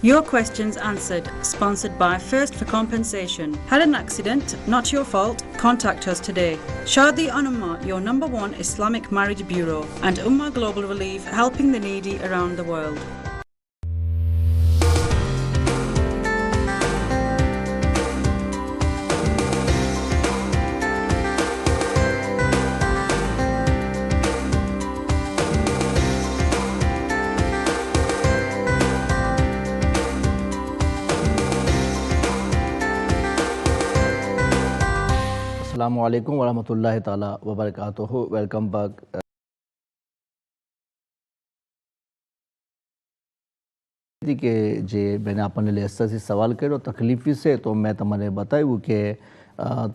Your questions answered. Sponsored by First for Compensation. Had an accident? Not your fault? Contact us today. Shadi on Ummah, your #1 Islamic marriage bureau, and Ummah Global Relief, helping the needy around the world. अस्सलामुअलैकुम वरहमतुल्लाहि ताला वबरकातुहू। Welcome back. કે જે બેને આપણને લેસરથી સવાલ કર્યો તકલીફ વિશે, તો મેં તમને બતાવ્યું કે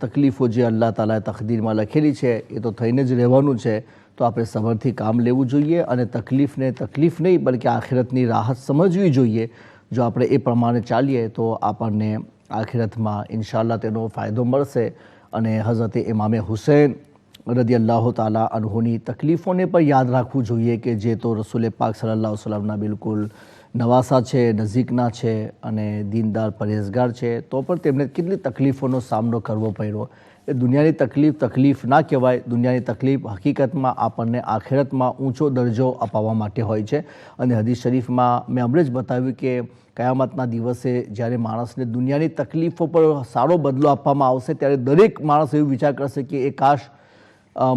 તકલીફો જે અલ્લાહ તાલાએ તકદીરમાં લખેલી છે એ તો થઈને જ રહેવાનું છે, તો આપણે સબરથી કામ લેવું જોઈએ અને તકલીફને તકલીફ નહીં બલકે આખિરતની રાહત સમજવી જોઈએ. જો આપણે એ પ્રમાણે ચાલીએ તો આપણને આખિરતમાં ઇન્શાઅલ્લાહ તેનો ફાયદો મળશે. અને હઝરતે ઇમામે હુસૈન રદિયલ્લાહુ તાલા અન્હુની તકલીફોને પણ યાદ રાખવું જોઈએ કે જે તો રસૂલ પાક સલ્લલ્લાહુ અલૈહિ વસલ્લમના બિલકુલ નવાસા છે, નજીકના છે અને દીનદાર પરેઝગાર છે, તો પણ તેમને કેટલી તકલીફોનો સામનો કરવો પડ્યો. એ દુનિયાની તકલીફ ના કહેવાય. દુનિયાની તકલીફ હકીકતમાં આપણને આખિરતમાં ઊંચો દરજ્જો અપાવવા માટે હોય છે. અને હદીસ શરીફમાં મેં હમણાં જ બતાવ્યું કે કયામતના દિવસે જ્યારે માણસને દુનિયાની તકલીફો પર સારો બદલો આપવામાં આવશે, ત્યારે દરેક માણસ એવું વિચાર કરશે કે એ કાશ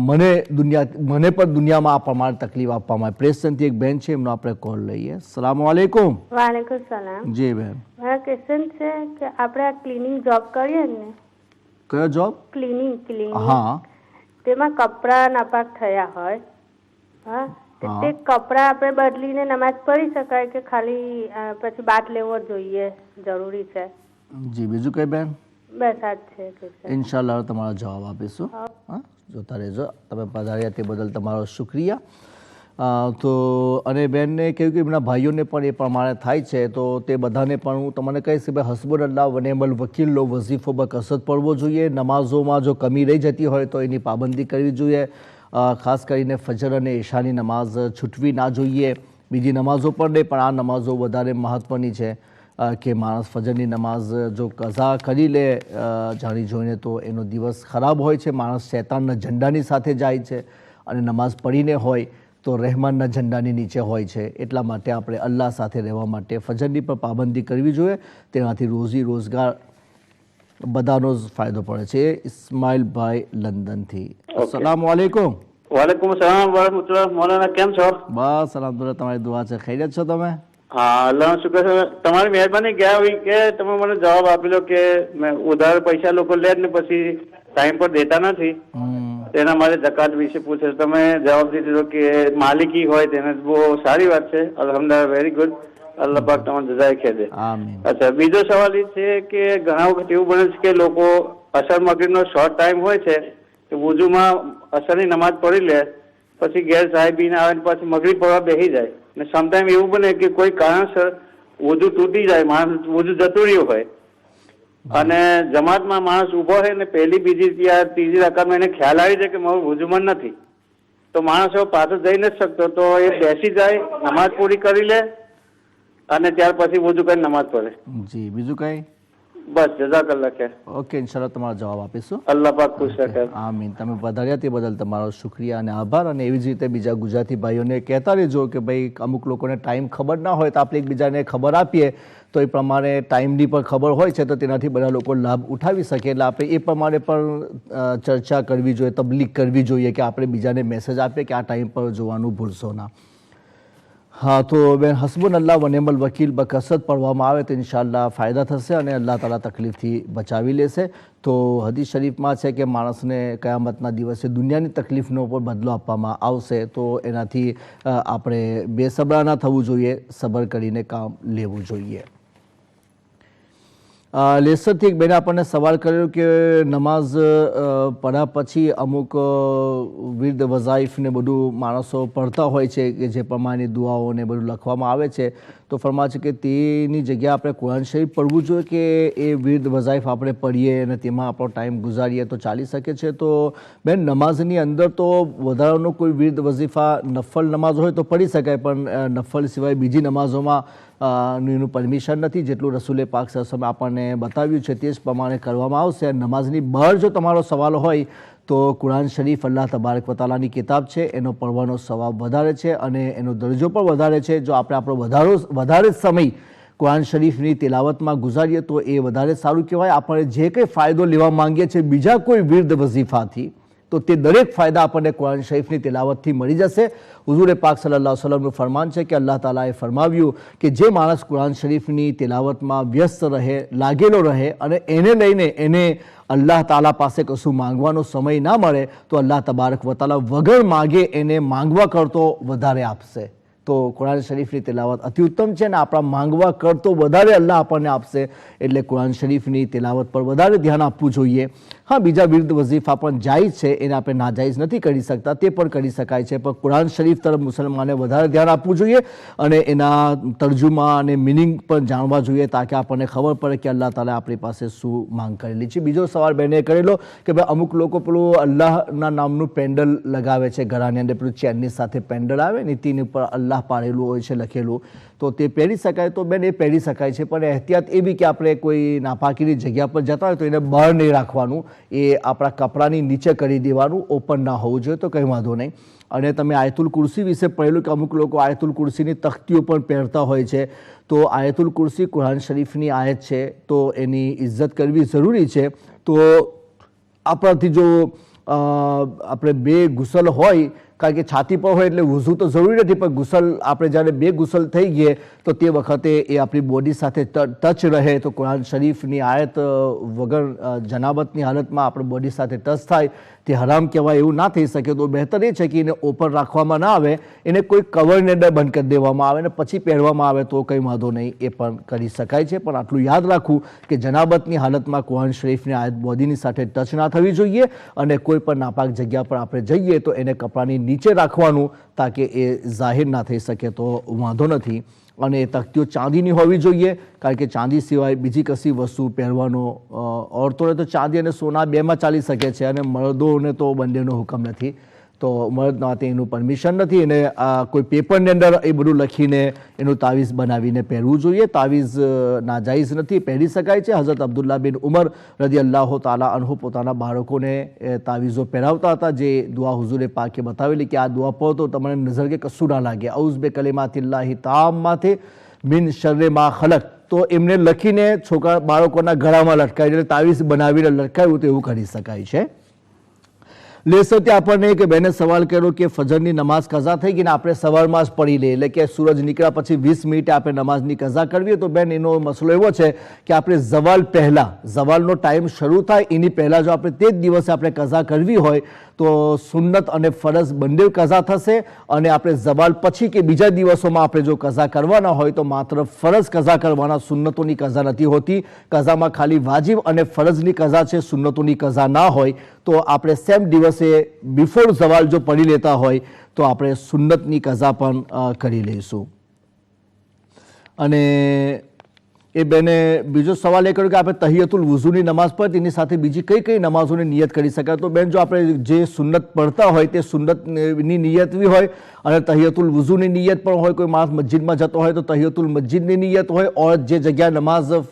મને પણ દુનિયામાં આ પ્રમાણે તકલીફ આપવામાં આવે. પ્રેસથી એક બેન છે, એમનો આપણે કોલ લઈએ. સલામ વાલેકુમ. વાલેકુમ સલામ. જી બેન, મારા ક્વેશ્ચન છે કે આપણે આ ક્લીનિંગ જોબ કરીએ ને. કયો જોબ? ક્લીનિંગ. હા. તેમાં કપડા નાપાક થયા હોય, હા, તે કપડા આપણે બદલીને નમાઝ પઢી શકાય કે ખાલી પછી બાથ લેવો જોઈએ, જરૂરી છે? જી, બીજું કઈ બેન? બસ આ જ છે. ઇન્શાઅલ્લાહ તમારો જવાબ આપીશું. હા, જોતા રહેજો. તમે પધાર્યા તે બદલ તમારો શુક્રિયા. તો અને બેનને કહ્યું કે એમના ભાઈઓને પણ એ પ્રમાણે થાય છે, તો તે બધાને પણ હું તમને કહીશ કે ભાઈ હસબુનલ્લાહ વ નિઅમલ વકીલનો વઝીફો પર કસરત પડવો જોઈએ. નમાઝોમાં જો કમી રહી જતી હોય તો એની પાબંદી કરવી જોઈએ. ખાસ કરીને ફજર અને ઈશાની નમાઝ છૂટવી ના જોઈએ. બીજી નમાઝો પણ નહીં, પણ આ નમાઝો વધારે મહત્ત્વની છે કે માણસ ફજરની નમાઝ જો કઝા કરી લે જાણી જોઈને તો એનો દિવસ ખરાબ હોય છે. માણસ શૈતાનના ઝંડાની સાથે જાય છે અને નમાઝ પઢીને હોય તો રહેમાનના ઝંડાની નીચે હોય છે. એટલા માટે આપણે અલ્લાહ સાથે રહેવા માટે ફજરની પર પાબંદી કરવી જોઈએ. તેનાથી રોજી રોજગાર બધાનો જ ફાયદો પડે છે. ઇસ્માઇલભાઈ લંડનથી. અસલામ વાલેકુમ. વાલેકુમ સલામ વરહમતુલ્લાહ. મૌલાના કેમ છો? બસ અલ્હમ્દુલિલ્લાહ, તમારી દુઆ છે. ખૈરિયત છો તમે? હા, અલ્લાહનો શુક્ર છે. તમારી મહેરબાની. ગયા વીકે તમે મને જવાબ આપેલો કે ઉધાર પૈસા લોકો લે ને પછી ટાઈમ પર દેતા નથી, તેના માટે જકાત વિશે પૂછે. તમે જવાબ દીધો કે માલિકી હોય તેને બહુ સારી વાત છે. અલ્હમ્દુલિલ્લાહ, વેરી ગુડ. અલ્લાહ પાક તમને જઝાય ખેદે. અચ્છા, બીજો સવાલ એ છે કે ઘણા વખત એવું બને છે કે લોકો અસર મગરીબનો શોર્ટ ટાઈમ હોય છે કે વુઝુમાં અસરની નમાઝ પઢી લે, પછી ગેર સાહેબીને આવે ને પછી મગરીબ પડવા બેસી જાય. ને સમટાઈમ એવું બને કે કોઈ કારણસર વુઝુ તૂટી જાય, માણસ વુઝુ જતું રહ્યું હોય અને જમાતમાં માણસ ઉભો હોય ને પહેલી બીજી ત્રીજી રકાતમાં એને ખ્યાલ આવી જાય કે મારું વુઝુમાં નથી, તો માણસ એવો પાછો જઈ નથી શકતો, તો એ બેસી જાય, નમાઝ પૂરી કરી લે અને ત્યાર પછી વુઝુ કરીને નમાઝ પઢે. જી, બીજું કઈ? બસ, જઝાકલ્લાહ ખૈર. ઓકે, ઇન્શાઅલ્લાહ તમારો જવાબ આપીશું. અલ્લાહ પાક ખુશ રાખે. આમીન. તમે પધાર્યા તે બદલ તમારો શુક્રિયા અને આભાર. અને એવી જ રીતે બીજા ગુજરાતી ભાઈઓને કહેતા રહેજો કે ભાઈ અમુક લોકોને ટાઈમ ખબર ના હોય તો આપણે એકબીજાને ખબર આપીએ તો એ પ્રમાણે ટાઈમની પણ ખબર હોય છે, તો તેનાથી બધા લોકો લાભ ઉઠાવી શકે. એટલે આપણે એ પ્રમાણે પણ ચર્ચા કરવી જોઈએ, તબલીગ કરવી જોઈએ કે આપણે બીજાને મેસેજ આપીએ કે આ ટાઈમ પર જોવાનું ભૂલશો ના. હા, તો બેન હસબુનલ્લાહ વ નિઅમલ વકીલ બકસરત પढ़વામાં આવે તો ઇન્શાઅલ્લાહ ફાયદા થશે અને અલ્લાહ તાલા તકલીફથી બચાવી લેશે. તો હદીસ શરીફમાં છે કે માણસને કયામતના દિવસે દુનિયાની તકલીફનો પણ બદલો આપવામાં આવશે, તો એનાથી આપણે બેસબરા ના થવું જોઈએ, સબર કરીને કામ લેવું જોઈએ. લેસરથી એક બેને આપણને સવાલ કર્યો કે નમાઝ પઢ્યા પછી અમુક વિર્દ વઝાઇફ ને બધું માણસો પઢતા હોય છે કે જે પ્રમાણેની દુઆઓને બધું લખવામાં આવે છે, તો ફરમાવે છે કે તેની જગ્યાએ આપણે કુરાન શરીફ પડવું જોઈએ કે એ વિર્દ વઝાઇફ આપણે પઢીએ અને તેમાં આપણો ટાઈમ ગુજારીએ તો ચાલી શકે છે? તો બેન, નમાઝની અંદર તો વધારાનો કોઈ વિર્દ વઝીફા નફલ નમાઝ હોય તો પઢી શકાય, પણ નફલ સિવાય બીજી નમાઝોમાં એનું પરમિશન નથી. જેટલું રસૂલે પાક સલ્લલ્લાહુ આપણને બતાવ્યું છે તે જ પ્રમાણે કરવામાં આવશે. નમાઝની બહાર જો તમારો સવાલ હોય તો કુરાન શરીફ અલ્લાહ તબારક વ તઆલાની કિતાબ છે, એનો પડવાનો સવાબ વધારે છે અને એનો દરજ્જો પણ વધારે છે. જો આપણે આપણો વધારે સમય કુરાન શરીફની તિલાવતમાં ગુજારીએ તો એ વધારે સારું કહેવાય. આપણે જે કંઈ ફાયદો લેવા માંગીએ છીએ બીજા કોઈ વિર્દ વઝીફાથી, તો તે દરેક ફાયદા આપણને કુરાન શરીફની તિલાવતથી મળી જશે. હુઝુરે પાક સલ્લલ્લાહુ અલૈહિ વસલ્લમનું ફરમાન છે કે અલ્લાહ તાલાએ ફરમાવ્યું કે જે માણસ કુરાન શરીફની તિલાવતમાં વ્યસ્ત રહે, લાગેલો રહે અને એને લઈને એને અલ્લાહ તાલા પાસે કશું માંગવાનો સમય ના મળે તો અલ્લાહ તબારક વ તઆલા વગર માગે એને માંગવા કરતો વધારે આપશે. તો કુરાન શરીફની તિલાવત અતિ ઉત્તમ છે અને આપણા માંગવા કરતો વધારે અલ્લાહ આપણને આપશે. એટલે કુરાન શરીફની તિલાવત પર વધારે ધ્યાન આપવું જોઈએ. હા, બીજા વિર્દ વઝીફા પણ જાયઝ છે, એને આપણે નાજાયઝ નથી કરી શકતા, તે પણ કરી શકાય છે, પણ કુરાન શરીફ તરફ મુસલમાને વધારે ધ્યાન આપવું જોઈએ અને એના તર્જુમા અને મિનિંગ પણ જાણવા જોઈએ તાકે આપણને ખબર પડે કે અલ્લાહ તાલા આપણી પાસે શું માંગ કરેલી છે. બીજો સવાલ બેને કરેલો કે ભાઈ અમુક લોકો પેલું અલ્લાહના નામનું પેન્ડલ લગાવે છે ઘરાની અંદર, પેલું ચેનની સાથે પેન્ડલ આવે ને તેની ઉપર અલ્લાહ પાડેલું હોય છે લખેલું, તો તે પહેરી શકાય? તો બેન, એ પહેરી શકાય છે, પણ એહતિયાત એ બી કે આપણે કોઈ નાપાકીની જગ્યા પર જતા હોય તો એને બહાર નહીં રાખવાનું, એ આપણા કપડાની નીચે કરી દેવાનું, ઓપન ના હોવું જોઈએ, તો કંઈ વાંધો નહીં. અને તમે આયતુલ કુર્સી વિશે પહેલું કે અમુક લોકો આયતુલ કુર્સીની તખ્તીઓ પણ પહેરતા હોય છે, તો આયતુલ કુર્સી કુરાન શરીફની આયત છે તો એની ઇજ્જત કરવી જરૂરી છે. તો આપણાથી જો આપણે બે ગુસલ હોય, કારણ કે છાતી પર હોય એટલે વઝુ તો જરૂરી નથી, પણ ગુસલ આપણે જ્યારે બે ગુસલ થઈ ગયે તો તે વખતે એ આપણી બોડી સાથે ટચ રહે, તો કુરાન શરીફની આયત વગર જનાબતની હાલતમાં આપણી બોડી સાથે ટચ થાય તે હરામ કહેવાય, એવું ના થઈ શકે. તો બહેતર એ છે કે એને ઓપન રાખવામાં ના આવે, એને કોઈ કવરને બંધ કરી દેવામાં આવે અને પછી પહેરવામાં આવે તો કંઈ વાંધો નહીં, એ પણ કરી શકાય છે. પણ આટલું યાદ રાખવું કે જનાબતની હાલતમાં કુરાન શરીફની આયત બોડીની સાથે ટચ ના થવી જોઈએ અને કોઈ પણ નાપાક જગ્યા પર આપણે જઈએ તો એને કપડાની નીચે રાખવાનું તાકે એ જાહેર ના થઈ શકે તો વાંધો નથી. અને એ તખ્તીઓ ચાંદીની હોવી જોઈએ, કારણ કે ચાંદી સિવાય બીજી કશી વસ્તુ પહેરવાનો ઓરતોને તો ચાંદી અને સોના બેમાં ચાલી શકે છે અને મર્દોને તો બંનેનો હુકમ નથી, તો મર્દ માટે એનું પરમિશન નથી. એને કોઈ પેપરની અંદર એ બધું લખીને એનું તાવીઝ બનાવીને પહેરવું જોઈએ. તાવીઝ નાજાયઝ નથી, પહેરી શકાય છે. હઝરત અબ્દુલ્લા બિન ઉમર રદિયલ્લાહુ તાલા અન્હુ પોતાના બાળકોને તાવીઝો પહેરાવતા હતા, જે દુઆ હુઝુરે પાકે બતાવેલી કે આ દુઆ પઢો તો તમને નજર કે કશું ના લાગે, ઔઝ બિ કલિમાતિલ્લાહિ તામ્માતિ મિન શર્રિ મા ખલક. તો એમને લખીને છોકરા બાળકોના ગળામાં લટકાવી, તાવીઝ બનાવીને લટકાવ્યું તો એવું કરી શકાય છે. લેસો ત્યાં આપણને કે બેને સવાલ કર્યો કે ફજરની નમાઝ કઝા થઈ ગઈ ને આપણે સવારમાં જ પડી લઈએ, એટલે કે સૂરજ નીકળ્યા પછી 20 મિનિટે આપણે નમાઝની કઝા કરવી. તો બેન, એનો મસલો એવો છે કે આપણે ઝવાલ પહેલાં, ઝવાલનો ટાઈમ શરૂ થાય એની પહેલાં જો આપણે તે જ દિવસે આપણે કઝા કરવી હોય તો સુન્નત અને ફરજ બંને કઝા થશે. અને આપણે ઝવાલ પછી કે બીજા દિવસોમાં આપણે જો કઝા કરવાના હોય તો માત્ર ફરજ કઝા કરવાના, સુન્નતોની કઝા નથી હોતી. કઝામાં ખાલી વાજિબ અને ફરજની કઝા છે, સુન્નતોની કઝા ના હોય. તો આપણે સેમ દિવસે બિફોર ઝવાલ જો પડી લેતા હોય તો આપણે સુન્નતની કઝા પણ કરી લઈશું. અને એ બેને બીજો સવાલ એ કર્યો કે આપણે તહિયતુલ વુઝુની નમાઝ પર તેની સાથે બીજી કઈ કઈ નમાઝોની નિયત કરી શકાય? તો બેન, જો આપણે જે સુન્નત પડતા હોય તે સુન્નતની નિયત બી હોય અને તહિયતુલ વુઝુની નિયત પણ હોય. કોઈ માણસ મસ્જિદમાં જતો હોય તો તહિયતુલ મસ્જિદની નિયત હોય, ઓર જે જગ્યાએ નમાઝ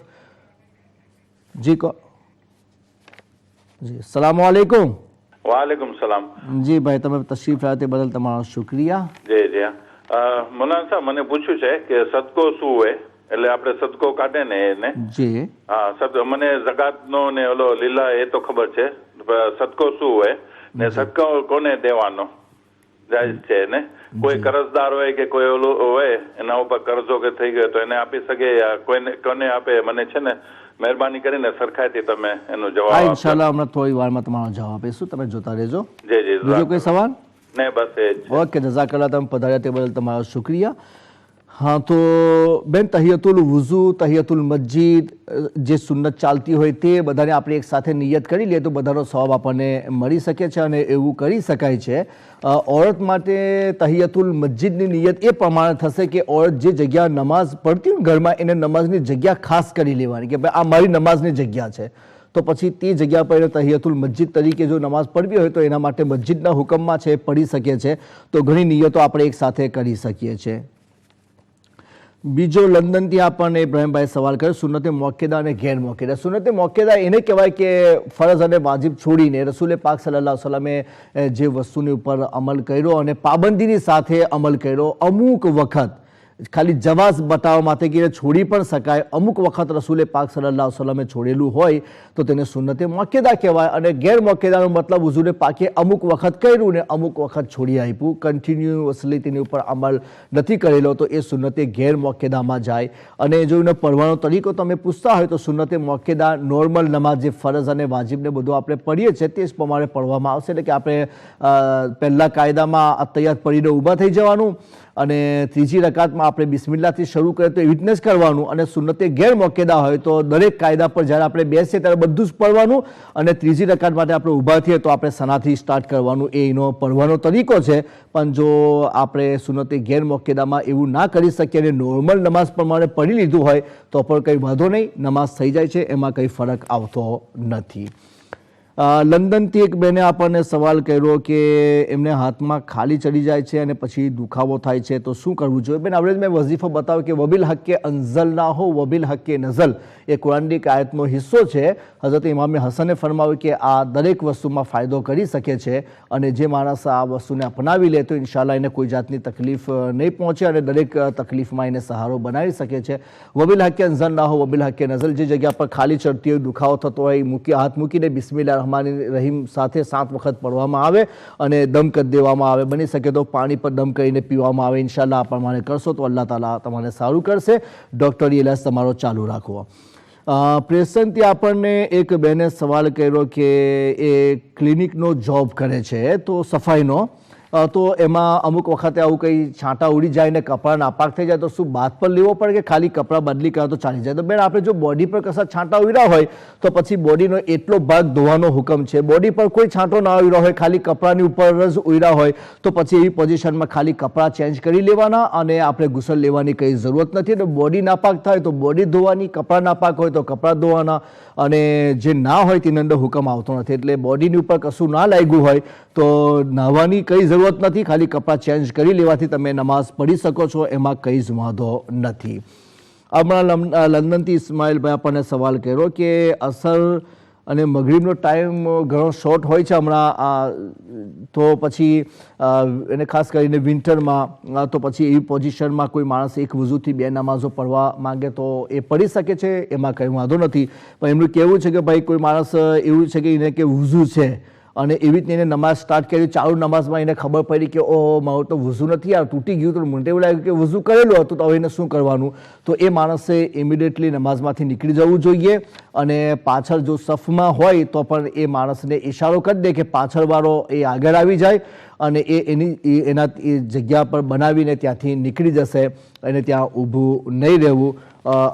જી જી સલામ વાલેકુમ. વાલેકુમ સલામ. જી ભાઈ, તમે તશરીફ લાવ્યા તે બદલ તમારો શુક્રિયા. જી જી. મૌલાના સાહેબ, મને પૂછ્યું છે કે સદકો શું હોય, એટલે આપણે સદકો કાઢે ને એને. જી હા, મને ઝકાતનો ને ઓલો લીલા એ તો ખબર છે, સદકો શું હોય ને સદકો કોને દેવાનો જાયઝ છે ને? કોઈ કરજદાર હોય કે કોઈ ઓલું હોય એના ઉપર કરજો કે થઈ ગયો તો એને આપી શકે યા કોને આપે? મને છે ને મહેરબાની કરીને સરખાઈથી તમે એનો જવાબ આપો. ઇન્શાલ્લાહ હમણાં થોડી વારમાં તમારો જવાબ આપીશું, તમે જોતા રહેજો. જી જી. બીજો કોઈ સવાલ? નહીં, બસ એ જ. ઓકે, જઝાકલ્લાહ. તમે પધાર્યા તે બદલ તમારો શુક્રિયા. हाँ, तो બેન તહિયતુલ વુઝુ, તહિયતુલ મસ્જિદ જે સુન્નત ચાલતી હોય તે બધાને આપણે એક સાથે નિયત કરી લઈએ તો બધાનો સવાબ આપણને મળી શકે છે અને એવું કરી શકાય છે. औरत માટે તહિયતુલ મસ્જિદની નિયત એ પ્રમાણે થશે કે औरत જે જગ્યા નમાઝ પડતી હોય ઘરમાં એને નમાઝની જગ્યા ખાસ કરી લેવાની કે ભાઈ આ મારી નમાઝની જગ્યા છે, તો પછી તે જગ્યા પર તહિયતુલ મસ્જિદ તરીકે જો નમાઝ પડવી હોય તો એના માટે મસ્જિદના હુકમમાં છે પડી શકે છે. તો ઘણી નિયતો આપણે એક સાથે કરી શકીએ છીએ. બીજો લંડનથી આપણને ઇબ્રાહીમભાઈ સવાલ કર્યો સુન્નતે મોકેદા અને ગેર મોકેદા. સુન્નતે મોકેદા એને કહેવાય કે ફરજ અને વાજિબ છોડીને રસૂલે પાક સલ્લલ્લાહુ અલૈહિ વસલ્લમે જે વસ્તુની ઉપર અમલ કર્યો અને પાબંદીની સાથે અમલ કર્યો, અમુક વખત ખાલી જવાઝ બતાવવા માટે કે છોડી પણ શકાય, અમુક વખત રસૂલે પાક સલ્લલ્લાહુ અલૈહિ વસલ્લમે છોડેલું હોય તો તેને સુન્નતે મોકેદા કહેવાય. અને ગેર મોકેદાનો મતલબ હુઝુરે પાકે અમુક વખત કર્યું ને અમુક વખત છોડી આપ્યું, કન્ટિન્યુઅસલી તેની ઉપર અમલ નથી કરેલો તો એ સુન્નતે ગેર મોકેદામાં જાય. અને જો એને પડવાનો તરીકો તમે પૂછતા હોય તો સુન્નતે મોકેદા નોર્મલ નમાઝ જે ફરજ અને વાજિબને બધું આપણે પઢીએ છીએ તે જ પ્રમાણે પઢવામાં આવશે. એટલે કે આપણે પહેલા કાયદામાં અતૈયાત પડીને ઊભા થઈ જવાનું અને ત્રીજી રકાતમાં આપણે બિસ્મિલ્લાહથી શરૂ કરીએ તો એવી રીતને જ કરવાનું. અને સુન્નતે ગેર મોકેદા હોય તો દરેક કાયદા પર જ્યારે આપણે બેસીએ ત્યારે બધું જ પડવાનું અને ત્રીજી રકાત માટે આપણે ઊભા થઈએ તો આપણે સનાથી સ્ટાર્ટ કરવાનું. એ એનો પડવાનો તરીકો છે. પણ જો આપણે સુન્નતે ગેર મોકેદામાં એવું ના કરી શકીએ અને નોર્મલ નમાઝ પ્રમાણે પઢી લીધું હોય તો પણ કંઈ વાંધો નહીં, નમાઝ થઈ જાય છે, એમાં કંઈ ફરક આવતો નથી. લંડનથી એક બેને આપણને સવાલ કર્યો કે એમને હાથમાં ખાલી ચડી જાય છે અને પછી દુખાવો થાય છે તો શું કરવું જોઈએ. બેન આપણે મેં વઝીફો બતાવ્યો કે વબિલ હક્કે અંઝલના હો વબિલ હક્કે નઝલ એ કુરાનની એક આયતનો હિસ્સો છે. હઝરત ઇમામે હસને ફરમાવ્યું કે આ દરેક વસ્તુમાં ફાયદો કરી શકે છે અને જે માણસ આ વસ્તુને અપનાવી લે તો ઇન્શાલ્લાહ એને કોઈ જાતની તકલીફ નહીં પહોંચે અને દરેક તકલીફમાં એને સહારો બનાવી શકે છે. વબિલ હક્કે અંઝલના હો વબિલ હક્કે નઝલ, જે જગ્યા પર ખાલી ચડતી હોય, દુખાવો થતો હોય, હાથ મૂકીને બિસ્મિલ્લાહ રહીમ સાથે 7 વખત પડવામાં આવે અને દમ કરી દેવામાં આવે. બની શકે તો પાણી પર દમ કરીને પીવામાં આવે. ઇન્શાલ્લાહ આ પ્રમાણે કરશો તો અલ્લાહ તાલા તમારે સારું કરશે. ડૉક્ટરી ઇલાજ તમારો ચાલુ રાખવો. પ્રેસનથી આપણને એક બેને સવાલ કર્યો કે એ ક્લિનિકનો જોબ કરે છે તો સફાઈનો, તો એમાં અમુક વખતે આવું કંઈ છાંટા ઉડી જાય ને કપડાં નાપાક થઈ જાય તો શું બાથ પર લેવો પડે કે ખાલી કપડાં બદલી કરે તો ચાલી જાય. તો બેન આપણે જો બોડી પર કશા છાંટા ઉડ્યા હોય તો પછી બોડીનો એટલો ભાગ ધોવાનો હુકમ છે. બોડી પર કોઈ છાંટો ના ઉડ્યો હોય, ખાલી કપડાની ઉપર જ ઉડ્યા હોય તો પછી એવી પોઝિશનમાં ખાલી કપડાં ચેન્જ કરી લેવાના અને આપણે ગુસલ લેવાની કંઈ જરૂરત નથી. એટલે બોડી નાપાક થાય તો બોડી ધોવાની, કપડાં નાપાક હોય તો કપડાં ધોવાના અને જે ના હોય તેની અંદર હુકમ આવતો નથી. એટલે બોડીની ઉપર કશું ના લાગ્યું હોય તો નાહવાની કંઈ જરૂરત નથી, ખાલી કપડાં ચેન્જ કરી લેવાથી તમે નમાઝ પઢી શકો છો, એમાં કંઈ જ વાંધો નથી. હમણાં લંડનથી ઇસ્માઇલભાઈ આપણને સવાલ કર્યો કે અસર અને મગરીબનો ટાઈમ ઘણો શોર્ટ હોય છે હમણાં, તો પછી એને ખાસ કરીને વિન્ટરમાં તો પછી એવી પોઝિશનમાં કોઈ માણસ એક વઝુથી 2 નમાઝો પઢવા માંગે તો એ પઢી શકે છે, એમાં કંઈ વાંધો નથી. પણ એમનું કહેવું છે કે ભાઈ કોઈ માણસ એવું છે કે એને કે વઝુ છે અને એવી રીતે એને નમાઝ સ્ટાર્ટ કરી, ચાલુ નમાઝમાં એને ખબર પડી કે ઓહો મારું તો વઝુ નથી, આ તૂટી ગયું, તો મને એવું લાગ્યું કે વઝુ કરેલું હતું તો હવે એને શું કરવાનું. તો એ માણસે ઇમિડિયેટલી નમાઝમાંથી નીકળી જવું જોઈએ અને પાછળ જો સફમાં હોય તો પણ એ માણસને ઇશારો કરી દે કે પાછળવાળો એ આગળ આવી જાય અને એના જગ્યા પર બનાવીને ત્યાંથી નીકળી જશે અને ત્યાં ઊભું નહીં રહેવું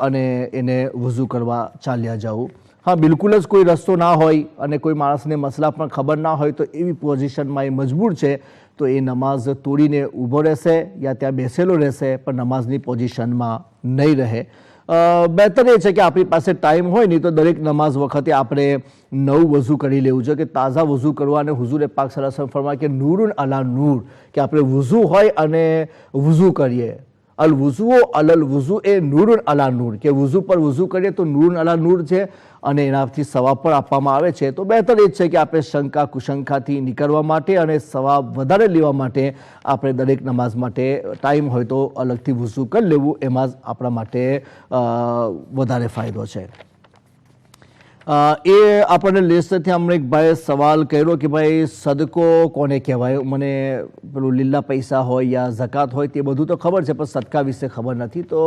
અને એને વઝુ કરવા ચાલ્યા જવું. હા, બિલકુલ જ કોઈ રસ્તો ના હોય અને કોઈ માણસને મસલા પણ ખબર ના હોય તો એવી પોઝિશનમાં એ મજબૂર છે તો એ નમાઝ તોડીને ઊભો રહેશે યા ત્યાં બેસેલો રહેશે પણ નમાઝની પોઝિશનમાં નહીં રહે. બહેતર એ છે કે આપણી પાસે ટાઈમ હોય નહીં તો દરેક નમાઝ વખતે આપણે નવું વઝુ કરી લેવું જોઈએ કે તાઝા વઝુ કરવા. અને હુઝુરે પાક સલ્લલ્લાહુ અલૈહિ વસલ્લમ ફરમાય કે નૂરુન અલા નૂર, કે આપણે વઝુ હોય અને વઝુ કરીએ. અલ વઝુઓ અલલ વઝુ એ નૂરુન અલા નૂર, કે વઝુ પર વઝુ કરીએ તો નૂરુન અલા નૂર છે અને એનાથી સવાબ પણ આપવામાં આવે છે. તો બહેતર એ જ છે કે આપણે શંકા કુશંકાથી નીકળવા માટે અને સવાબ વધારે લેવા માટે આપણે દરેક નમાઝ માટે ટાઈમ હોય તો અલગથી વઝુ કરી લેવું, એમાં જ આપણા માટે વધારે ફાયદો છે. એ આપણને લેસરથી હમણાં એક ભાઈએ સવાલ કર્યો કે ભાઈ સદકો કોને કહેવાય, મને પેલું લીલા પૈસા હોય યા ઝકાત હોય તે બધું તો ખબર છે પણ સદકા વિશે ખબર નથી. તો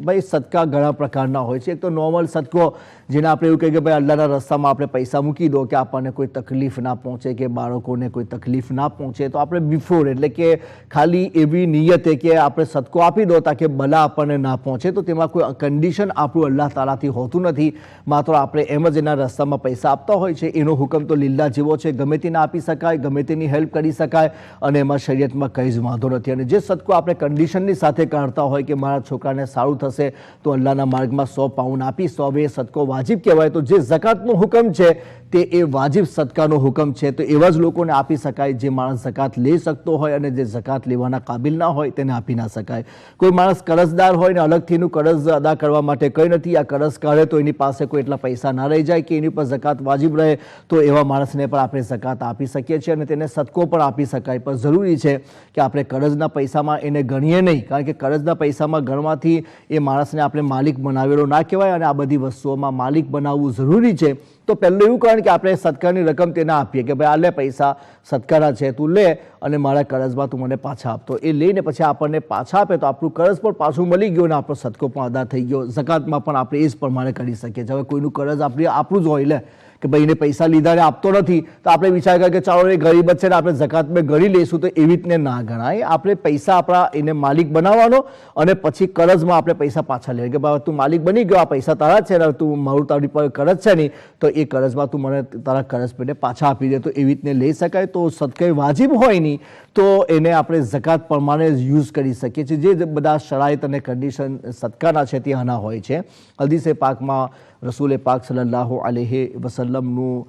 ભાઈ સદકા ઘણા પ્રકારના હોય છે. એક તો નોર્મલ સદકો જેને આપણે એવું કહીએ કે ભાઈ અલ્લાહના રસ્તામાં આપણે પૈસા મૂકી દો કે આપણને કોઈ તકલીફ ના પહોંચે કે બાળકોને કોઈ તકલીફ ના પહોંચે, તો આપણે બિફોર એટલે કે ખાલી એવી નિયતે કે આપણે સદકો આપી દો તાકે બલા આપણને ના પહોંચે, તો તેમાં કોઈ કન્ડિશન આપણું અલ્લાહ તાલાથી હોતું નથી. માત્ર આપણે એમ જ એના રસ્તામાં પૈસા આપતા હોય છે. એનો હુકમ તો લીલા જેવો છે, ગમે તેને આપી શકાય, ગમે તેની હેલ્પ કરી શકાય અને એમાં શરીયતમાં કંઈ જ વાંધો નથી. અને જે સદકો આપણે કન્ડિશનની સાથે કાઢતા હોય કે મારા છોકરાને સારું થશે તો અલ્લાહના માર્ગમાં 100 પાઉન્ડ આપીશ, તો હવે એ સદકો વાજિબ કહેવાય. તો જે ઝકાતનો હુકમ છે તે એ વાજિબ સદકાનો હુકમ છે. તો એવા જ લોકોને આપી શકાય જે માણસ ઝકાત લઈ શકતો હોય અને જે ઝકાત લેવાના કાબિલ ના હોય તેને આપી ના શકાય. કોઈ માણસ કરજદાર હોય ને અલગથીનું કરજ અદા કરવા માટે કંઈ નથી, આ કરજ કાઢે તો એની પાસે કોઈ એટલા પૈસા ના રહી જાય કે એની પર ઝકાત વાજિબ રહે, તો એવા માણસને પણ આપણે ઝકાત આપી શકીએ છીએ અને તેને સદકો પણ આપી શકાય. પણ જરૂરી છે કે આપણે કરજના પૈસામાં એને ગણીએ નહીં, કારણ કે કરજના પૈસામાં ગણવાથી એ માણસને આપણે માલિક બનાવેલો ના કહેવાય અને આ બધી વસ્તુઓમાં માલિક બનાવવું જરૂરી છે. તો પહેલું એવું કારણ કે આપણે સદકાની રકમ તેને આપીએ કે ભાઈ આ લે પૈસા સદકાના છે, તું લે અને મારા કરજમાં તું મને પાછા આપતો. એ લઈને પછી આપણને પાછા આપે તો આપણું કરજ પણ પાછું મળી ગયું અને આપણો સદકો પણ અદા થઈ ગયો. ઝકાતમાં પણ આપણે એ જ પ્રમાણે કરી શકીએ છીએ. હવે કોઈનું કરજ આપણું જ હોય લે કે ભાઈ એને પૈસા લીધા ને આપતો નથી તો આપણે વિચાર કરીએ કે ચાલો એ ગરીબ જ છે ને આપણે ઝકાતમાં ગણી લઈશું, તો એવી રીતને ના ગણાય. આપણે પૈસા આપણા એને માલિક બનાવવાનો અને પછી કરજમાં આપણે પૈસા પાછા લેવા કે ભાઈ તું માલિક બની ગયો, આ પૈસા તારા છે ને તું મારું તારી પર કરજ છે નહીં, તો એ કરજમાં તું મને તારા કરજ પેટે પાછા આપી દે, તો એવી રીતને લઈ શકાય. તો સદકા વાજિબ હોય નહીં તો એને આપણે ઝકાત પ્રમાણે યુઝ કરી શકીએ છીએ. જે બધા શરાઇત અને કન્ડિશન સદકાના છે તે આના હોય છે. હદીસે પાકમાં રસૂલ પાક સલ્લલ્લાહુ અલૈહિ વસલ્લમનું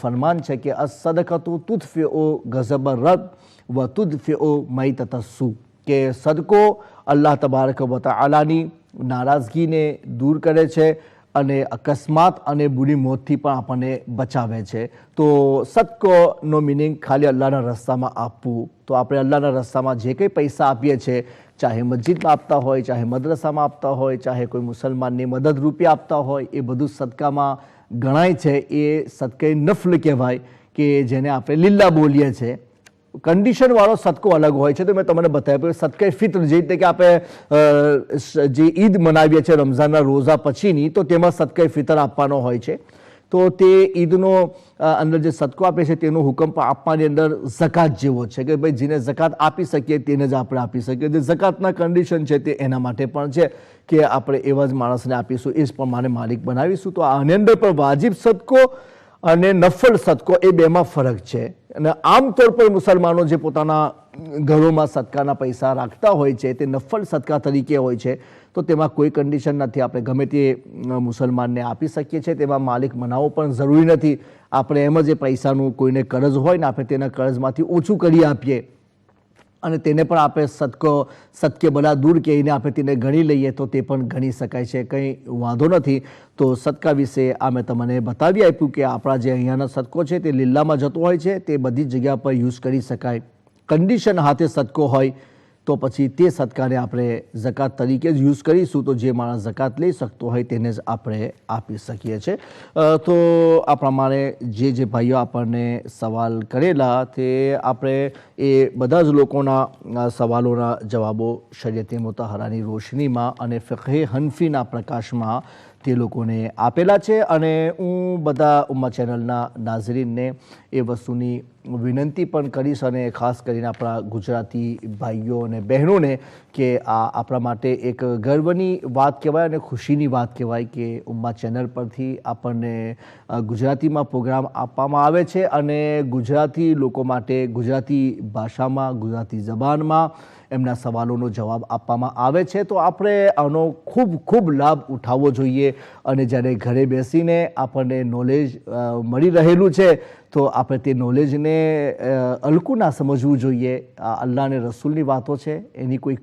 ફરમાન છે કે અસદકતુ તુદફિઉ ગઝબ રબ વ તુદફિઉ મૈતતસુ, કે સદકો અલ્લાહ તબારક વ તઆલાની નારાજગીને દૂર કરે છે અને અકસ્માત અને બુરી મોતથી પણ આપણને બચાવે છે. તો સદકોનો મિનિંગ ખાલી અલ્લાહના રસ્તામાં આપવું. તો આપણે અલ્લાહના રસ્તામાં જે કંઈ પૈસા આપીએ છીએ, ચાહે મસ્જિદમાં આપતા હોય, ચાહે મદ્રસામાં આપતા હોય, ચાહે કોઈ મુસલમાનની મદદ રૂપે આપતા હોય, એ બધું સદકામાં ગણાય છે. એ સદકે નફલ કહેવાય કે જેને આપણે લીલા બોલીએ છીએ. કન્ડિશન વાળો સદકો અલગ હોય છે. તો મેં તમને બતાવ્યું સદકે ફિત્ર જે રીતે કે આપણે જે ઈદ મનાવીએ છીએ રમઝાનના રોઝા પછીની, તો તેમાં સદકે ફિત્ર આપવાનો હોય છે. તો તે ઈદનો અંદર જે સદકો આપે છે તેનો હુકમ પણ આપવાની અંદર ઝકાત જેવો છે કે ભાઈ જેને ઝકાત આપી શકીએ તેને જ આપણે આપી શકીએ. જે ઝકાતના કન્ડિશન છે તે એના માટે પણ છે કે આપણે એવા જ માણસને આપીશું, એ જ પ્રમાણે માલિક બનાવીશું. તો આની અંદર પણ વાજિબ સદકો અને નફલ સદકો એ બેમાં ફરક છે. અને આમતોર પર મુસલમાનો જે પોતાના ઘરોમાં સદકાના પૈસા રાખતા હોય છે તે નફલ સદકા તરીકે હોય છે. તો તેમાં કોઈ કન્ડિશન નથી, આપણે ગમે તે મુસલમાનને આપી શકીએ છીએ. તેમાં માલિક બનાવવો પણ જરૂરી નથી. આપણે એમ જ એ પૈસાનું કોઈને કરજ હોય ને આપણે તેના કરજમાંથી ઓછું કરી આપીએ અને તેને પણ આપણે સદકે બલા દૂર કહીને આપણે તેને ગણી લઈએ તો તે પણ ગણી શકાય છે, કંઈ વાંધો નથી. તો સદકા વિશે આ મેં તમને બતાવી આપ્યું કે આપણા જે અહીંયાનો સદકો છે તે લીલામાં જતો હોય છે, તે બધી જગ્યા પર યુઝ કરી શકાય. કન્ડિશન હાથે સદકો હોય તો પછી તે સદકાને આપણે ઝકાત તરીકે જ યુઝ કરીશું. તો જે માણસ ઝકાત લઈ શકતો હોય તેને જ આપણે આપી શકીએ છીએ. તો આ પ્રમાણે જે ભાઈઓ આપણને સવાલ કરેલા તે આપણે એ બધા જ લોકોના સવાલોના જવાબો શરીયતે મુતહરાની રોશનીમાં અને ફિક્હે હનફીના પ્રકાશમાં તે લોકોને આપેલા છે. અને હું બધા ઉમ્મા ચેનલના નાઝરીનને એ વસ્તુની વિનંતી પણ કરીશ અને ખાસ કરીને આપણા ગુજરાતી ભાઈઓ અને બહેનોને કે આ આપણા માટે એક ગર્વની વાત કહેવાય અને ખુશીની વાત કહેવાય કે ઉમ્મા ચેનલ પરથી આપણને ગુજરાતીમાં પ્રોગ્રામ આપવામાં આવે છે અને ગુજરાતી લોકો માટે ગુજરાતી ભાષામાં, ગુજરાતી જબાનમાં એમના સવાલોનો જવાબ આપવામાં આવે છે. તો આપણે આનો ખૂબ લાભ ઉઠાવવો જોઈએ અને જ્યારે ઘરે બેસીને આપણને નોલેજ મળી રહેલું છે તો આપણે તે નોલેજને હલકું ના સમજવું જોઈએ. આ અલ્લાહ અને રસૂલની વાતો છે, એની કોઈ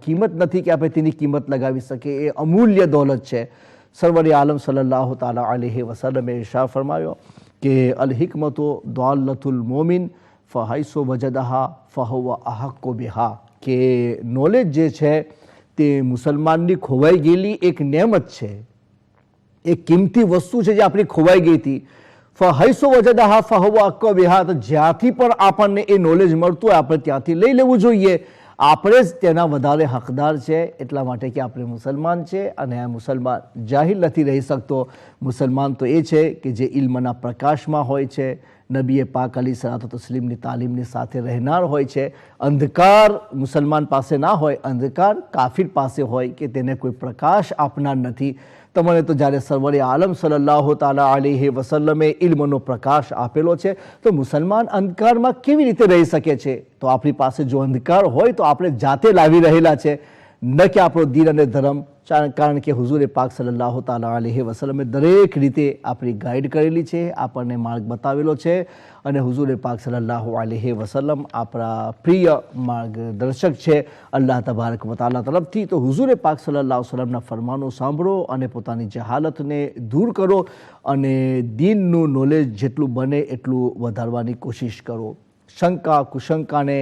કિંમત નથી કે આપણે તેની કિંમત લગાવી શકીએ. એ અમૂલ્ય દોલત છે. સરવરે આલમ સલ્લલ્લાહુ તાલા અલૈહિ વસલ્લમે ઇરશાદ ફરમાયો કે અલ હિકમતો દાલતુલ મોમિન ફહાઈસો વજદહા ફહુવ અહક્કુ બિહા, કે નોલેજ જે છે તે મુસલમાનની ખોવાઈ ગયેલી એક નેમત છે. એ કિંમતી વસ્તુ છે જે આપણી ખોવાઈ ગઈ હતી. ફહૈસો વજદહા ફહવ અક્કબિહા, તો જ્યાંથી પણ આપણને એ નોલેજ મળતું હોય આપણે ત્યાંથી લઈ લેવું જોઈએ. આપણે જ તેના વધારે હકદાર છે, એટલા માટે કે આપણે મુસલમાન છે અને આ મુસલમાન જાહિલ નથી રહી શકતો. મુસલમાન તો એ છે કે જે ઇલ્મના પ્રકાશમાં હોય છે, નબીએ પાક અલી સલાતો તસ્લીમની તાલીમની સાથે રહેનાર હોય છે. અંધકાર મુસલમાન પાસે ના હોય, અંધકાર કાફિર પાસે હોય કે તેને કોઈ પ્રકાશ આપનાર નથી. તમને તો જ્યારે સરવરે આલમ સલ્લલ્લાહુ તાલા અલૈહિ વસલ્લમે ઇલ્મનો પ્રકાશ આપેલો છે, તો મુસલમાન અંધકારમાં કેવી રીતે રહી શકે છે? તો આપણી પાસે જો અંધકાર હોય તો આપણે જાતે લાવી રહેલા છે, ન કે આપણો દીન અને ધર્મ. કારણ કે હુઝુર પાક સલ્લલ્લાહુ તાલા અલૈહિ વસલ્લમે દરેક રીતે આપણી ગાઈડ કરેલી છે, આપણને માર્ગ બતાવેલો છે. અને હુઝુર પાક સલ્લલ્લાહુ અલૈહિ વસલ્લમ આપણા પ્રિય માર્ગદર્શક છે અલ્લાહ તબારક વ તઆલા તરફથી. તો હુઝુર પાક સલ્લલ્લાહુ અલૈહિ વસલ્લમના ફરમાનો સાંભળો અને પોતાની જહાલતને દૂર કરો અને દીનનું નોલેજ જેટલું બને એટલું વધારવાની કોશિશ કરો. શંકા કુશંકાને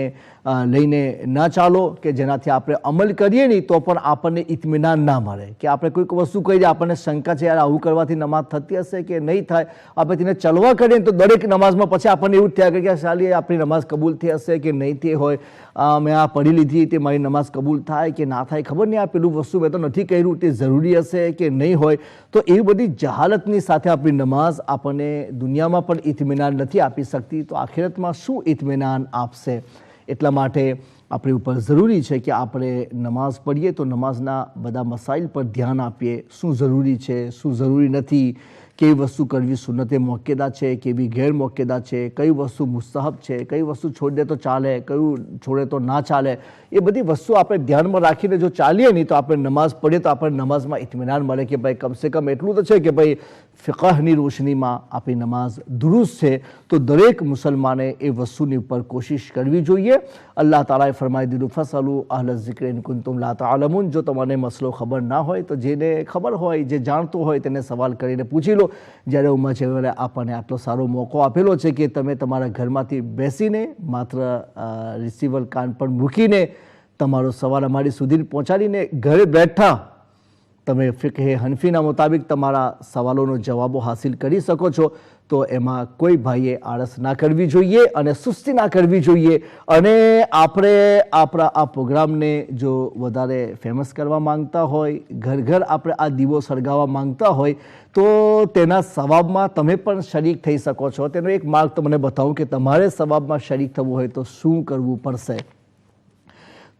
લઈને ના ચાલો કે જેનાથી આપણે અમલ કરીએ નહીં તો પણ આપણને ઇત્મીનાન ના મળે. કે આપણે કોઈક વસ્તુ કહી દે, આપણને શંકા છે યાર આવું કરવાથી નમાઝ થતી હશે કે નહીં થાય, આપણે તેને ચલવા કરીએ તો દરેક નમાઝમાં પછી આપણને એવું થયા કે ચાલી આપણી નમાઝ કબૂલ થઈ હશે કે નહીં થઈ હોય, મેં આ પઢી લીધી તે મારી નમાઝ કબૂલ થાય કે ના થાય, ખબર નહીં આ પેલું વસ્તુ મેં તો નથી કર્યું તે જરૂરી હશે કે નહીં હોય. તો એવી બધી જહાલતની સાથે આપણી નમાઝ આપણને દુનિયામાં પણ ઇત્મીનાન નથી આપી શકતી, તો આખિરતમાં શું ઇત્મીનાન આપશે? એટલા માટે આપણી ઉપર જરૂરી છે કે આપણે નમાઝ પઢીએ તો નમાઝના બધા મસાઇલ પર ધ્યાન આપીએ. શું જરૂરી છે, શું જરૂરી નથી, કઈ વસ્તુ કરવી સુન્નતે મોક્કેદા છે, કેવી ગેર મોક્કેદા છે, કઈ વસ્તુ મુસ્તહબ છે, કઈ વસ્તુ છોડી દે તો ચાલે, કયું છોડે તો ના ચાલે. એ બધી વસ્તુ આપણે ધ્યાનમાં રાખીને જો ચાલીએ નહીં તો આપણે નમાઝ પઢીએ તો આપણે નમાઝમાં ઇત્મીનાન મળે કે ભાઈ કમસે કમ એટલું તો છે કે ભાઈ ફિકહની રોશનીમાં આપણી નમાઝ દુરુસ્ત છે. તો દરેક મુસલમાને એ વસ્તુની ઉપર કોશિશ કરવી જોઈએ. અલ્લાહ તાલાએ ફરમાવી દીધું ફસલુ અહલ ઝિક્ર ઇન કુન્તુમ લા તઅલમૂન. જો તમને મસલો ખબર ના હોય તો જેને ખબર હોય, જે જાણતો હોય તેને સવાલ કરીને પૂછી લો. જ્યારે ઉમ્મત આપણને આટલો સારો મોકો આપેલો છે કે તમે તમારા ઘરમાંથી બેસીને માત્ર રિસીવર કાન પર મૂકીને તમારો સવાલ અમારી સુધી પહોંચાડીને ઘરે બેઠા તમે ફિકહે હનફીના મુતાબિક તમારા સવાલોનો જવાબો હાસિલ કરી શકો છો. તો એમાં કોઈ ભાઈએ આળસ ના કરવી જોઈએ અને સુસ્તી ના કરવી જોઈએ. અને આપણે આપણા આ પ્રોગ્રામને જો વધારે ફેમસ કરવા માંગતા હોય, ઘર ઘર આપણે આ દીવો સળગાવવા માંગતા હોય તો તેના સવાબમાં તમે પણ શરીક થઈ શકો છો. તેનો એક માર્ગ તમને બતાવું કે તમારે સવાબમાં શરીક થવું હોય તો શું કરવું પડશે.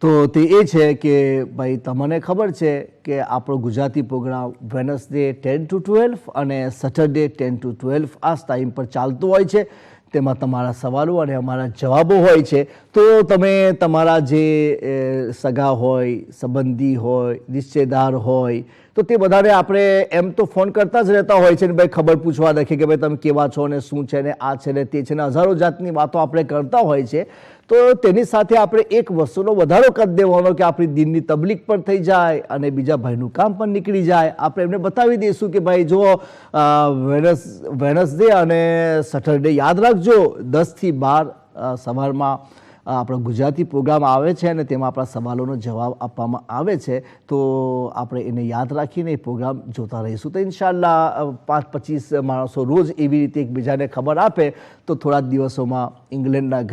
તો તે એ છે કે ભાઈ તમને ખબર છે કે આપણો ગુજરાતી પ્રોગ્રામ વેનસડે 10 to 12 અને સેટરડે 10 to 12 આ ટાઈમ પર ચાલતો હોય છે. તેમાં તમારા સવાલો અને અમારા જવાબો હોય છે. તો તમે તમારા જે સગા હોય, સંબંધી હોય, રિશ્તેદાર હોય તો તે બધાને આપણે એમ તો ફોન કરતા જ રહેતા હોય છે ને ભાઈ ખબર પૂછવા રાખીએ કે ભાઈ તમે કેવા છો ને શું છે ને આ છે ને તે છે ને હજારો જાતની વાતો આપણે કરતા હોય છે. તો તેની સાથે આપણે એક વસ્તુનો વધારો કરી દેવાનો કે આપણી દીનની તબલીગ પણ થઈ જાય અને બીજા ભાઈનું કામ પણ નીકળી જાય. આપણે એમને બતાવી દઈશું કે ભાઈ જો વેનસડે અને સેટરડે યાદ રાખજો 10 થી 12 સવારમાં આપણો ગુજરાતી પ્રોગ્રામ આવે છે અને તેમાં આપણા સવાલોનો જવાબ આપવામાં આવે છે. તો આપણે એને યાદ રાખીને એ પ્રોગ્રામ જોતા રહીશું. તો ઇન્શાલ્લાહ 5-25 માણસો રોજ એવી રીતે એકબીજાને ખબર આપે તો થોડા દિવસોમાં ઇંગ્લેન્ડના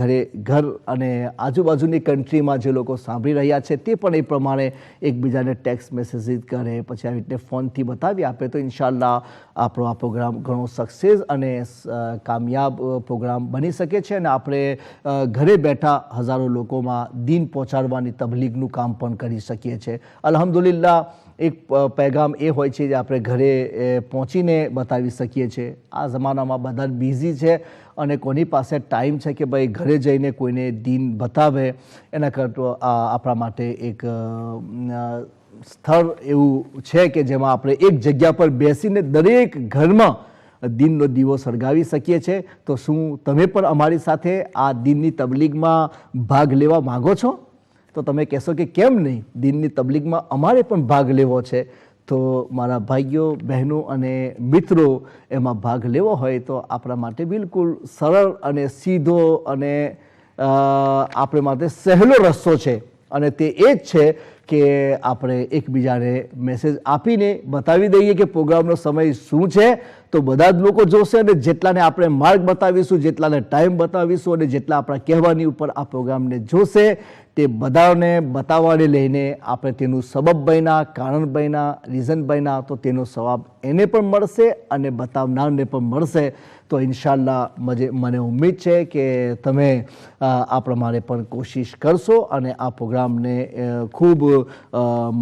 ઘર અને આજુબાજુની કન્ટ્રીમાં જે લોકો સાંભળી રહ્યા છે તે પણ એ પ્રમાણે એકબીજાને ટેક્સ્ટ મેસેજીસ કરે, પછી આવી રીતે ફોનથી બતાવી આપે તો ઇન્શાલ્લાહ આપણો આ પ્રોગ્રામ ઘણો સક્સેસ અને કામયાબ પ્રોગ્રામ બની શકે છે. અને આપણે ઘરે બેઠા હજારો લોકોમાં દીન પહોંચાડવાની તબલીગનું કામ પણ કરી શકીએ છીએ. અલ્હમ્દુલિલ્લાહ એક પૈગામ એ હોય છે જે આપણે ઘરે પહોંચીને બતાવી શકીએ છીએ. આ જમાનામાં બધા બિઝી છે અને કોની પાસે ટાઈમ છે કે ભાઈ ઘરે જઈને કોઈને દીન બતાવે. એના કરતાં આપણા માટે એક સ્થળ એવું છે કે જેમાં આપણે એક જગ્યા પર બેસીને દરેક ઘરમાં દીનનો દીવો સળગાવી શકીએ છીએ. તો શું તમે પણ અમારી સાથે આ દીનની તબલીગમાં ભાગ લેવા માગો છો? તો તમે કહેશો કે કેમ નહીં, દીનની તબલીગમાં અમારે પણ ભાગ લેવો છે. તો મારા ભાઈઓ, બહેનો અને મિત્રો એમાં ભાગ લેવો હોય તો આપણા માટે બિલકુલ સરળ અને સીધો અને આપણે માટે સહેલો રસ્તો છે. અને તે એ જ છે કે આપણે એકબીજાને મેસેજ આપીને બતાવી દઈએ કે પ્રોગ્રામનો સમય શું છે, તો બધા જ લોકો જોશે અને જેટલાને આપણે માર્ગ બતાવીશું, જેટલાને ટાઈમ બતાવીશું અને જેટલા આપણા કહેવાની ઉપર આ પ્રોગ્રામને જોશે તે બધાને બતાવવાને લઈને આપણે તેનું સબબ બન્યા, કારણ બન્યા, રીઝન બન્યા, તો તેનો સવાબ એને પણ મળશે અને બતાવનારને પણ મળશે. તો ઇન્શાલ્લાહ મને ઉમ્મીદ છે કે તમે આ પ્રમાણે પણ કોશિશ કરશો અને આ પ્રોગ્રામને ખૂબ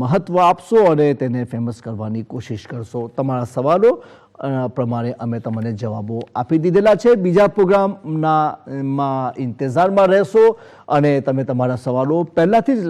મહત્ત્વ આપશો અને તેને ફેમસ કરવાની કોશિશ કરશો. તમારા સવાલો પ્રમાણે અમે તમને જવાબો આપી દીધેલા છે. બીજા પ્રોગ્રામમાં ઇંતજારમાં રહેશો અને તમે તમારા સવાલો પહેલાંથી જ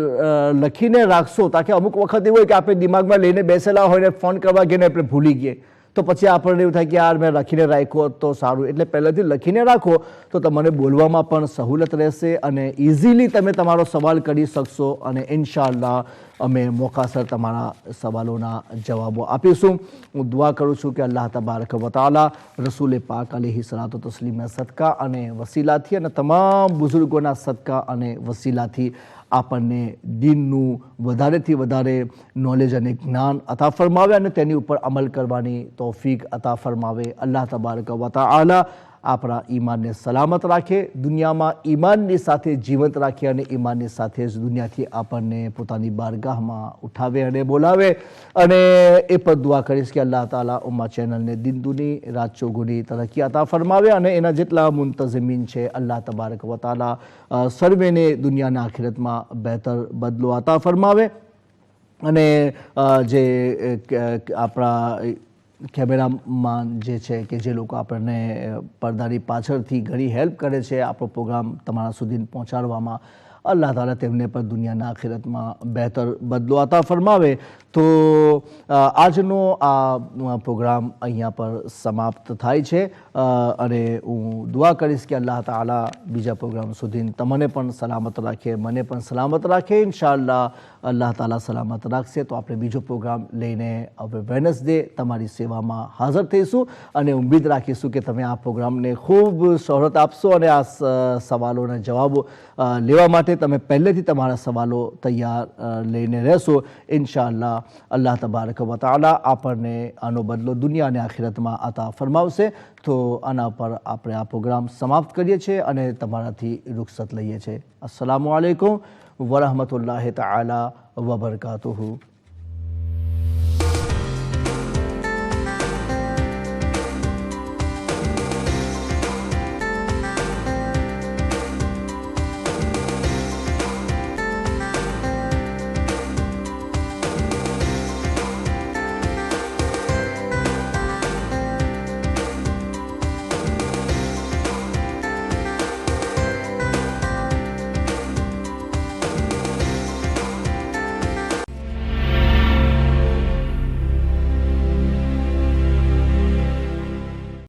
લખીને રાખશો, તાકે અમુક વખત એવું હોય કે આપણે દિમાગમાં લઈને બેસેલા હોય ને ફોન કરવા ગઈને આપણે ભૂલી ગઈએ, તો પછી આપણને એવું થાય કે યાર મેં લખીને રાખ્યો તો સારું. એટલે પહેલાંથી લખીને રાખો તો તમને બોલવામાં પણ સહુલત રહેશે અને ઇઝીલી તમે તમારો સવાલ કરી શકશો અને ઇન્શાઅલ્લાહ અમે મોકાસર તમારા સવાલોના જવાબો આપીશું. હું દુઆ કરું છું કે અલ્લાહ તબારક વ તઆલા રસૂલ પાક અલૈહિ સલાતો તસ્લીમના સદકા અને વસીલાથી અને તમામ બુઝુર્ગોના સદકા અને વસીલાથી આપણને દીનનું વધારેથી વધારે નોલેજ અને જ્ઞાન અતા ફરમાવે અને તેની ઉપર અમલ કરવાની તૌફીક અતા ફરમાવે. અલ્લાહ તબારક વ તઆલા આપણા ઈમાનને સલામત રાખે, દુનિયામાં ઈમાનની સાથે જીવંત રાખે અને ઈમાનની સાથે જ દુનિયાથી આપણને પોતાની બારગાહમાં ઉઠાવે અને બોલાવે. અને એ પણ દુઆ કરીશ કે અલ્લાહ તાલા ઉમ્મા ચેનલને દિન દુની રાત ચોગુની તરક્કી અતા ફરમાવે અને એના જેટલા મુંતઝમીન છે અલ્લાહ તબારક વ તઆલા સર્વેને દુનિયાના આખિરતમાં બહેતર બદલો અતા ફરમાવે. અને જે આપણા કેમેરામાન જે છે કે જે લોકો આપણને પડદાની પાછળથી ઘણી હેલ્પ કરે છે આપણો પ્રોગ્રામ તમારા સુધી પહોંચાડવામાં, અલ્લાહ તાલા તેમને પણ દુનિયાના આખિરતમાં બહેતર બદલો અતા ફરમાવે. તો આજનો આ પ્રોગ્રામ અહીંયા પર સમાપ્ત થાય છે અને હું દુઆ કરીશ કે અલ્લાહ તાલા બીજા પ્રોગ્રામ સુધી તમને પણ સલામત રાખે, મને પણ સલામત રાખે. ઇન્શાઅલ્લાહ અલ્લાહ તાલા સલામત રાખશે તો આપણે બીજો પ્રોગ્રામ લઈને હવે વેનસડે તમારી સેવામાં હાજર થઈશું અને ઉમ્મીદ રાખીશું કે તમે આ પ્રોગ્રામને ખૂબ શોહરત આપશો અને આ સવાલોના જવાબો લેવા માટે તમે પહેલેથી તમારા સવાલો તૈયાર લઈને રહેશો. ઇન્શાઅલ્લાહ અલ્લાહ તબારક વ તઆલા આપણને આનો બદલો દુનિયા અને આખિરતમાં અતા ફરમાવશે. તો આના પર આપણે આ પ્રોગ્રામ સમાપ્ત કરીએ છીએ અને તમારાથી રૂખસત લઈએ છીએ. અસ્સલામુ અલૈકુમ વરહમતુલ્લાહિ તઆલા વબરકાતુહુ.